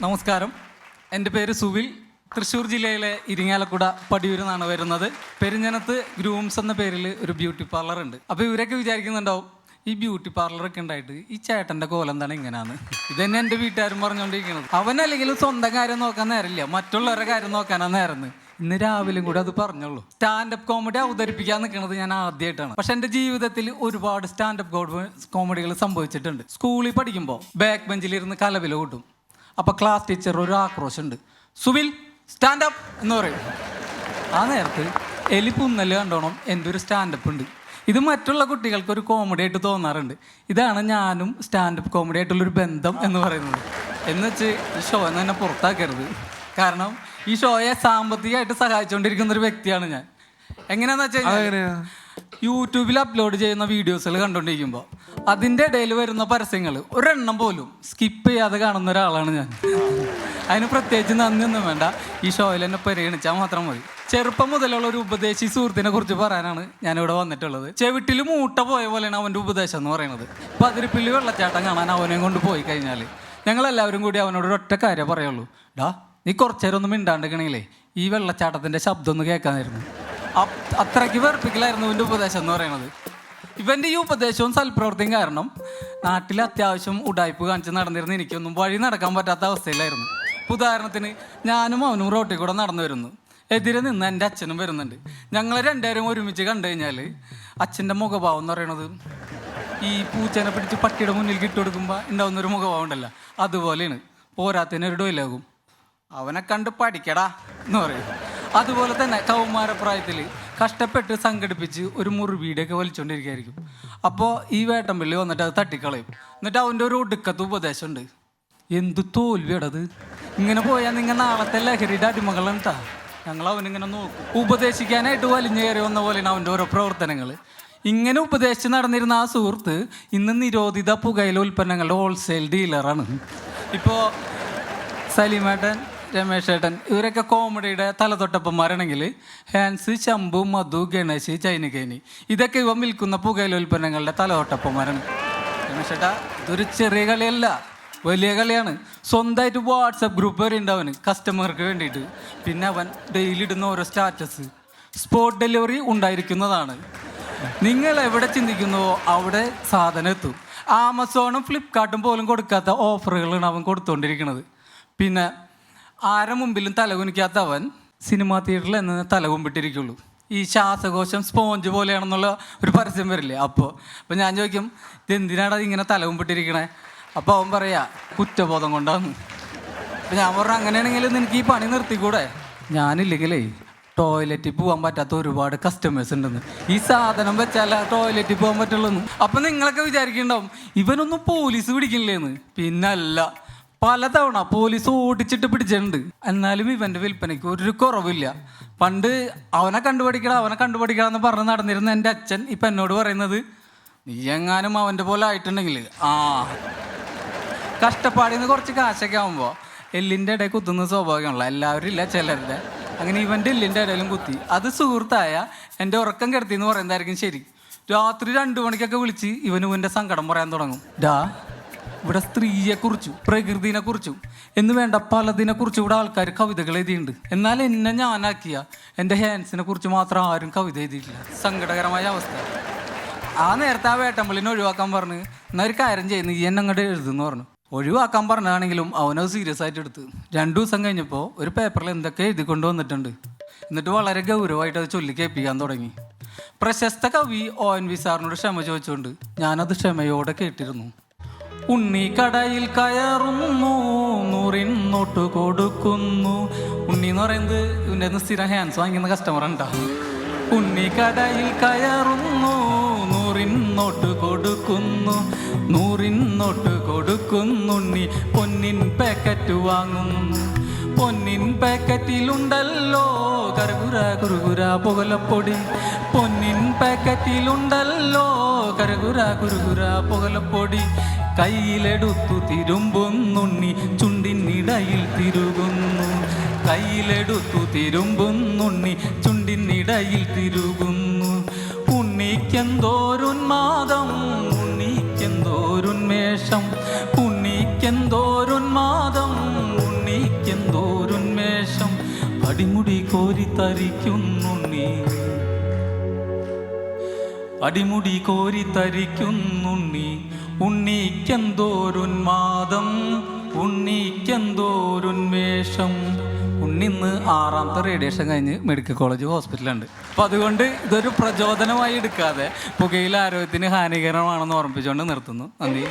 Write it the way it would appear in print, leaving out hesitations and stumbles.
നമസ്കാരം, എൻ്റെ പേര് സുവിൽ. തൃശ്ശൂർ ജില്ലയിലെ ഇരിങ്ങാലക്കുട പടിയൂരിൽ നിന്നാണ് വരുന്നത്. പെരിഞ്ഞനത്ത് ഗ്രൂംസ് എന്ന പേരിൽ ഒരു ബ്യൂട്ടി പാർലർ ഉണ്ട്. അപ്പോൾ ഇവരൊക്കെ വിചാരിക്കുന്നുണ്ടാവും, ഈ ബ്യൂട്ടി പാർലറൊക്കെ ഉണ്ടായിട്ട് ഈ ചേട്ടൻ്റെ കോലം എന്താണ് ഇങ്ങനെയാണ്. ഇതന്നെ എൻ്റെ വീട്ടുകാരും പറഞ്ഞുകൊണ്ടിരിക്കുന്നത്. അവനല്ലെങ്കിലും സ്വന്തം കാര്യം നോക്കാൻ നേരമില്ല, മറ്റുള്ളവരുടെ കാര്യം നോക്കാനാണ് നേരം. ഇന്ന് രാവിലെയും കൂടെ അത് പറഞ്ഞുള്ളൂ. സ്റ്റാൻഡപ്പ് കോമഡി അവതരിപ്പിക്കാൻ നിൽക്കുന്നത് ഞാൻ ആദ്യമായിട്ടാണ്. പക്ഷെ എൻ്റെ ജീവിതത്തിൽ ഒരുപാട് സ്റ്റാൻഡപ്പ് കോമഡികൾ സംഭവിച്ചിട്ടുണ്ട്. സ്കൂളിൽ പഠിക്കുമ്പോൾ ബാക്ക് ബെഞ്ചിലിരുന്ന് കലവില കൂട്ടും. അപ്പോൾ ക്ലാസ് ടീച്ചർ ഒരു ആക്രോശമുണ്ട്, സുവിൽ സ്റ്റാൻഡപ്പ് എന്ന് പറയും. ആ നേരത്ത് എലി പുന്നല് കണ്ടോണം എൻ്റെ ഒരു സ്റ്റാൻഡപ്പ് ഉണ്ട്. ഇത് മറ്റുള്ള കുട്ടികൾക്ക് ഒരു കോമഡി ആയിട്ട് തോന്നാറുണ്ട്. ഇതാണ് ഞാനും സ്റ്റാൻഡപ്പ് കോമഡി ആയിട്ടുള്ളൊരു ബന്ധം എന്ന് പറയുന്നത്. എന്നുവെച്ച് ഈ ഷോ തന്നെ പുറത്താക്കരുത്. കാരണം ഈ ഷോയെ സാമ്പത്തികമായിട്ട് സഹായിച്ചുകൊണ്ടിരിക്കുന്ന ഒരു വ്യക്തിയാണ് ഞാൻ. എങ്ങനെയാന്ന് വെച്ച് കഴിഞ്ഞാൽ യൂട്യൂബിൽ അപ്ലോഡ് ചെയ്യുന്ന വീഡിയോസുകൾ കണ്ടുകൊണ്ടിരിക്കുമ്പോൾ അതിൻ്റെ ഇടയിൽ വരുന്ന പരസ്യങ്ങൾ ഒരെണ്ണം പോലും സ്കിപ്പ് ചെയ്യാതെ കാണുന്ന ഒരാളാണ് ഞാൻ. അതിന് പ്രത്യേകിച്ച് നന്ദിയൊന്നും വേണ്ട, ഈ ഷോയിൽ എന്നെ പരിഗണിച്ചാൽ മാത്രം മതി. ചെറുപ്പം മുതലുള്ള ഒരു ഉപദേശി സുഹൃത്തിനെ കുറിച്ച് പറയാനാണ് ഞാനിവിടെ വന്നിട്ടുള്ളത്. ചെവിട്ടിൽ മൂട്ട പോയ പോലെയാണ് അവൻ്റെ ഉപദേശം എന്ന് പറയുന്നത്. പതിരിപ്പിള്ളി വെള്ളച്ചാട്ടം കാണാൻ അവനെയും കൊണ്ട് പോയി കഴിഞ്ഞാൽ ഞങ്ങളെല്ലാവരും കൂടി അവനോട് ഒരൊറ്റ കാര്യം പറയുള്ളൂ, ഡാ നീ കുറച്ചു നേരം ഒന്നും മിണ്ടാണ്ടിക്കണെങ്കിലേ ഈ വെള്ളച്ചാട്ടത്തിൻ്റെ ശബ്ദം ഒന്ന് കേൾക്കാനായിരുന്നു. അത്രയ്ക്ക് വെറുപ്പിക്കലായിരുന്നു ഇവൻ്റെ ഉപദേശം എന്ന് പറയുന്നത്. ഇവൻ്റെ ഈ ഉപദേശവും സൽപ്രവർത്തിയും കാരണം നാട്ടിൽ അത്യാവശ്യം ഉടായ്പ് കാണിച്ച് നടന്നിരുന്ന എനിക്കൊന്നും വഴി നടക്കാൻ പറ്റാത്ത അവസ്ഥയിലായിരുന്നു. ഉദാഹരണത്തിന് ഞാനും അവനും റോട്ടിൽ കൂടെ നടന്നു വരുന്നു. എതിരെ നിന്ന് എൻ്റെ അച്ഛനും വരുന്നുണ്ട്. ഞങ്ങൾ രണ്ടുപേരും ഒരുമിച്ച് കണ്ടു കഴിഞ്ഞാൽ അച്ഛൻ്റെ മുഖഭാവം എന്ന് പറയുന്നത് ഈ പൂച്ചേനെ പിടിച്ച് പട്ടിയുടെ മുന്നിൽ കിട്ടുകൊടുക്കുമ്പോൾ ഉണ്ടാവുന്നൊരു മുഖഭാവം ഉണ്ടല്ലോ, അതുപോലെയാണ്. പോരാത്തതിനൊരു ഡോയിലാകും, അവനെ കണ്ട് പഠിക്കടാ എന്ന് പറയും. അതുപോലെ തന്നെ കൗമാരപ്രായത്തിൽ കഷ്ടപ്പെട്ട് സംഘടിപ്പിച്ച് ഒരു മുറിവീടൊക്കെ വലിച്ചുകൊണ്ടിരിക്കുകയായിരിക്കും. അപ്പോൾ ഈ വേട്ടമ്പള്ളി വന്നിട്ട് അത് തട്ടിക്കളയും. എന്നിട്ട് അവൻ്റെ ഒരു ഒടുക്കത്ത് ഉപദേശമുണ്ട്, എന്തു തോൽവിയടത്, ഇങ്ങനെ പോയാൽ നിങ്ങൾ നാളത്തെ ലഹരിയുടെ അടിമകളാണ് കേട്ടാ. ഞങ്ങൾ അവനിങ്ങനെ നോക്കും. ഉപദേശിക്കാനായിട്ട് വലിഞ്ഞു കയറി വന്ന പോലെയാണ് അവൻ്റെ ഓരോ പ്രവർത്തനങ്ങൾ. ഇങ്ങനെ ഉപദേശിച്ച് നടന്നിരുന്ന ആ സുഹൃത്ത് ഇന്ന് നിരോധിത പുകയില ഉൽപ്പന്നങ്ങളുടെ ഹോൾസെയിൽ ഡീലറാണ്. ഇപ്പോൾ സലീമേട്ടൻ, രമേശ് ഏട്ടൻ ഇവരൊക്കെ കോമഡിയുടെ തലതൊട്ടപ്പന്മാരാണെങ്കിൽ ഹാൻസ്, ശംഭു, മധു, ഗണേശ്, ചൈനികേനി ഇതൊക്കെ ഇവ വിൽക്കുന്ന പുകയില ഉൽപ്പന്നങ്ങളുടെ തലതൊട്ടപ്പന്മാരാണ്. രമേശ് ഏട്ടാ, ഇതൊരു ചെറിയ കളിയല്ല, വലിയ കളിയാണ്. സ്വന്തമായിട്ട് വാട്സപ്പ് ഗ്രൂപ്പ് വരെ ഉണ്ട് അവന് കസ്റ്റമർക്ക് വേണ്ടിയിട്ട്. പിന്നെ അവൻ ഡെയിലി ഇടുന്ന ഓരോ സ്റ്റാറ്റസ് സ്പോട്ട് ഡെലിവറി ഉണ്ടായിരിക്കുന്നതാണ്. നിങ്ങൾ എവിടെ ചിന്തിക്കുന്നുവോ അവിടെ സാധനം എത്തും. ആമസോണും ഫ്ലിപ്കാർട്ടും പോലും കൊടുക്കാത്ത ഓഫറുകളാണ് അവൻ കൊടുത്തുകൊണ്ടിരിക്കുന്നത്. പിന്നെ ആരെ മുമ്പിലും തലകുനിക്കാത്ത അവൻ സിനിമാ തിയേറ്ററിൽ എന്ന് തലകുമ്പിട്ടിരിക്കുള്ളൂ. ഈ ശ്വാസകോശം സ്പോഞ്ച് പോലെയാണെന്നുള്ള ഒരു പരസ്യം വരില്ലേ, അപ്പോൾ ഞാൻ ചോദിക്കും, ഇതെന്തിനാണ് അത് ഇങ്ങനെ തലകുമ്പിട്ടിരിക്കണേ? അപ്പോൾ അവൻ പറയാ കുറ്റബോധം കൊണ്ടാന്ന്. അപ്പം ഞാൻ പറഞ്ഞു, അങ്ങനെയാണെങ്കിൽ നിനക്ക് ഈ പണി നിർത്തിക്കൂടെ? ഞാനില്ലെങ്കിലേ ടോയ്ലറ്റിൽ പോകാൻ പറ്റാത്ത ഒരുപാട് കസ്റ്റമേഴ്സ് ഉണ്ടെന്ന്, ഈ സാധനം വെച്ചാൽ ടോയ്ലറ്റിൽ പോകാൻ പറ്റുള്ളൂ. അപ്പം നിങ്ങളൊക്കെ വിചാരിക്കുന്നുണ്ടാവും ഇവനൊന്നും പോലീസ് പിടിക്കില്ലേന്ന്. പിന്നല്ല, പലതവണ പോലീസ് ഓടിച്ചിട്ട് പിടിച്ചിട്ടുണ്ട്. എന്നാലും ഇവൻ്റെ വിൽപ്പനയ്ക്ക് ഒരു കുറവില്ല. പണ്ട് അവനെ കണ്ടുപിടിക്കണം എന്ന് പറഞ്ഞ് നടന്നിരുന്ന എൻ്റെ അച്ഛൻ ഇപ്പം എന്നോട് പറയുന്നത്, നീ എങ്ങാനും അവൻ്റെ പോലെ ആയിട്ടുണ്ടെങ്കിൽ കഷ്ടപ്പാടിൽ നിന്ന് കുറച്ച് കാശൊക്കെ ആകുമ്പോൾ എല്ലിൻ്റെ ഇടയിൽ കുത്തുന്ന സ്വാഭാവികമാണല്ലോ, എല്ലാവരും ഇല്ല, ചിലരുടെ. അങ്ങനെ ഇവൻ്റെ എല്ലിൻ്റെ ഇടയിലും കുത്തി. അത് സുഹൃത്തായ എൻ്റെ ഉറക്കം കിടത്തി എന്ന് പറയുന്നതായിരിക്കും ശരി. രാത്രി 2 മണിക്കൊക്കെ വിളിച്ച് ഇവൻ്റെ സങ്കടം പറയാൻ തുടങ്ങും. ഇവിടെ സ്ത്രീയെക്കുറിച്ചും പ്രകൃതിനെക്കുറിച്ചും എന്ന് വേണ്ട പലതിനെക്കുറിച്ചും ഇവിടെ ആൾക്കാർ കവിതകൾ എഴുതിയിട്ടുണ്ട്. എന്നാൽ എന്നെ ഞാനാക്കിയ എൻ്റെ ഹാൻസിനെ കുറിച്ച് മാത്രം ആരും കവിത എഴുതിയിട്ടില്ല. സങ്കടകരമായ അവസ്ഥ. ആ നേരത്തെ ആ വേട്ടമ്പള്ളിനെ ഒഴിവാക്കാൻ പറഞ്ഞ്, എന്നാൽ ഒരു കാര്യം ചെയ്യുന്നു, ഈ എന്നെ അങ്ങോട്ട് എഴുതുമെന്ന് പറഞ്ഞു. ഒഴിവാക്കാൻ പറഞ്ഞതാണെങ്കിലും അവനത് സീരിയസ് ആയിട്ട് എടുത്ത്. 2 ദിവസം കഴിഞ്ഞപ്പോൾ ഒരു പേപ്പറിൽ എന്തൊക്കെ എഴുതി കൊണ്ടുവന്നിട്ടുണ്ട്. എന്നിട്ട് വളരെ ഗൗരവമായിട്ട് അത് ചൊല്ലി കേൾപ്പിക്കാൻ തുടങ്ങി. പ്രശസ്ത കവി ONV സാറിനോട് ക്ഷമ ചോദിച്ചുകൊണ്ട് ഞാനത് ക്ഷമയോടെ കേട്ടിരുന്നു. ഉണ്ണി കടയിൽ കയറുന്നു, 100 നോട്ട് കൊടുക്കുന്നു. ഉണ്ണി എന്ന് പറയുന്നത് ഇവൻ്റെ സ്ഥിരം ഹാൻസ് വാങ്ങിക്കുന്ന കസ്റ്റമർ ഉണ്ടാവും. ഉണ്ണി കടയിൽ കയറുന്നു, 100 നോട്ട് കൊടുക്കുന്നു. 100 നോട്ട് കൊടുക്കുന്നുണ്ണി പൊന്നിൻ പാക്കറ്റ് വാങ്ങുന്നു. പൊന്നിൻ പാക്കറ്റിലുണ്ടല്ലോ കരകുര കുറുകുര പുകലപ്പൊടി. പൊന്നിൻ പാക്കറ്റിലുണ്ടല്ലോ കരകുര കുറുകുര പുകലപ്പൊടി. കയ്യിലെടുത്തു തിരുമ്പുന്നുണ്ണി ചുണ്ടിനിടയിൽ തിരുകുന്നു. കയ്യിലെടുത്തു തിരുമ്പുന്നുണ്ണി ചുണ്ടിനിടയിൽ തിരുകുന്നു. ഉണ്ണിക്കെന്തോരുന്മാദം, ഉണ്ണിക്കെന്തോരുന്മേഷം, ഉണ്ണിക്കെന്തോരുന്മാദം. അടിമുടി കോരിത്തരിക്കുന്നുണ്ണി, അടിമുടി കോരിത്തരിക്കുന്നുണ്ണി, ഉണ്ണിക്കെന്തോരുന്മാദം, ഉണ്ണിക്കെന്തോരുന്മേഷം. ഉണ്ണിന്ന് 6ാമത്തെ റേഡിയേഷൻ കഴിഞ്ഞ് മെഡിക്കൽ കോളേജ് ഹോസ്പിറ്റലുണ്ട്. അപ്പം അതുകൊണ്ട് ഇതൊരു പ്രചോദനമായി എടുക്കാതെ പുകയില ആരോഗ്യത്തിന് ഹാനികരമാണെന്ന് ഓർമ്മിപ്പിച്ചുകൊണ്ട് നിർത്തുന്നു. നന്ദി.